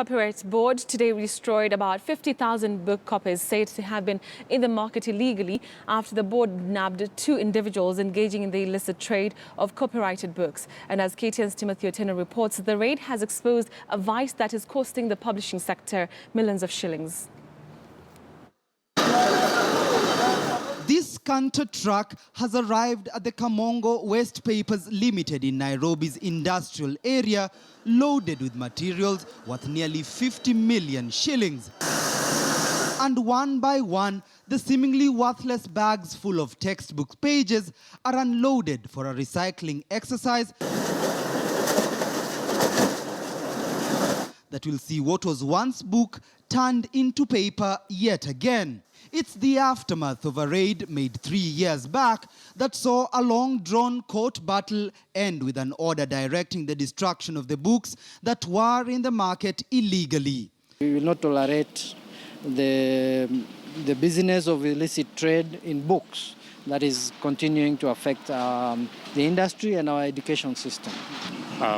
Copyright Board today destroyed about 50,000 book copies said to have been in the market illegally after the board nabbed 2 individuals engaging in the illicit trade of copyrighted books. And as KTN's Timothy Otieno reports, the raid has exposed a vice that is costing the publishing sector millions of shillings. This canter truck has arrived at the Kamongo West Papers Limited in Nairobi's industrial area, loaded with materials worth nearly 50 million shillings. And one by one, the seemingly worthless bags full of textbook pages are unloaded for a recycling exercise that will see what was once book turned into paper yet again. It's the aftermath of a raid made 3 years back that saw a long-drawn court battle end with an order directing the destruction of the books that were in the market illegally. We will not tolerate the business of illicit trade in books that is continuing to affect the industry and our education system.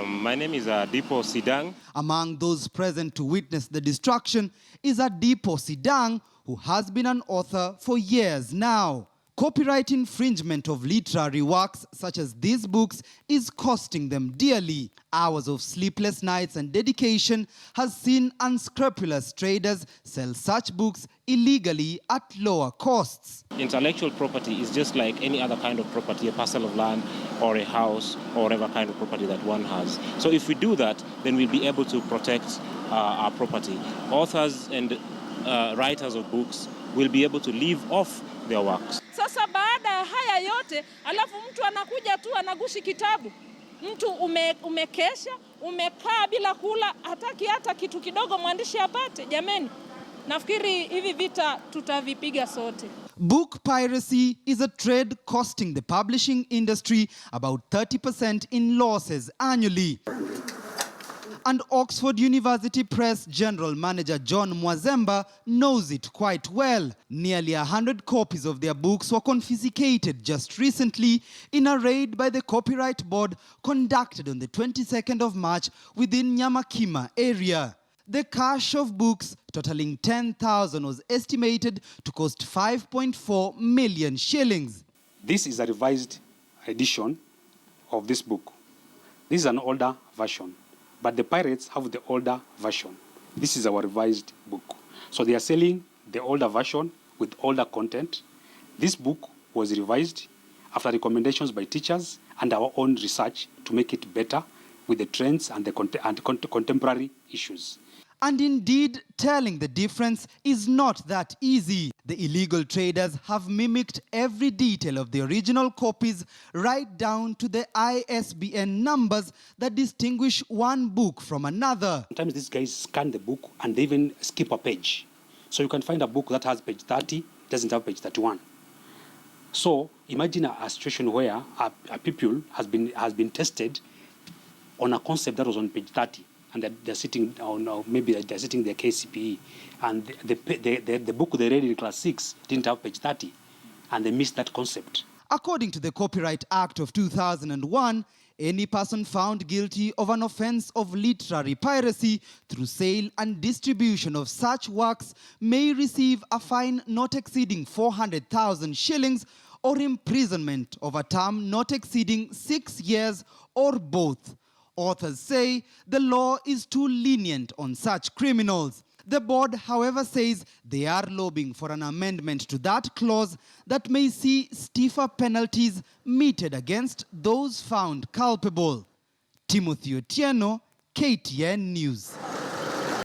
My name is Adipo Sidang. Among those present to witness the destruction is Adipo Sidang, who has been an author for years now. Copyright infringement of literary works such as these books is costing them dearly. Hours of sleepless nights and dedication has seen unscrupulous traders sell such books illegally at lower costs. Intellectual property is just like any other kind of property, a parcel of land or a house or whatever kind of property that one has. So if we do that, then we'll be able to protect our property. Authors and writers of books will be able to live off their works. Sasa baada ya haya yote, alafu mtu anakuja tu anagushi kitabu. Mtu umekesha, umekaa bila kula, hataki hata kitu kidogo mwandishi apate. Jameni, nafikiri hivi vita tutavipiga sote. Book piracy is a trade costing the publishing industry about 30% in losses annually. And Oxford University Press General Manager John Mwazemba knows it quite well. Nearly 100 copies of their books were confiscated just recently in a raid by the Copyright Board conducted on the 22nd of March within Nyamakima area. The cache of books totaling 10,000 was estimated to cost 5.4 million shillings. This is a revised edition of this book. This is an older version. But the pirates have the older version. This is our revised book. So they are selling the older version with older content. This book was revised after recommendations by teachers and our own research to make it better with the trends and the contemporary issues. And indeed, telling the difference is not that easy. The illegal traders have mimicked every detail of the original copies right down to the ISBN numbers that distinguish one book from another. Sometimes these guys scan the book and they even skip a page. So you can find a book that has page 30, doesn't have page 31. So imagine a situation where a pupil has been tested on a concept that was on page 30. And they're sitting on, maybe they're sitting their KCPE, and the book they read in class 6 didn't have page 30, and they missed that concept. According to the Copyright Act of 2001, any person found guilty of an offense of literary piracy through sale and distribution of such works may receive a fine not exceeding 400,000 shillings or imprisonment of a term not exceeding 6 years or both. Authors say the law is too lenient on such criminals. The board, however, says they are lobbying for an amendment to that clause that may see stiffer penalties meted against those found culpable. Timothy Otieno, KTN News.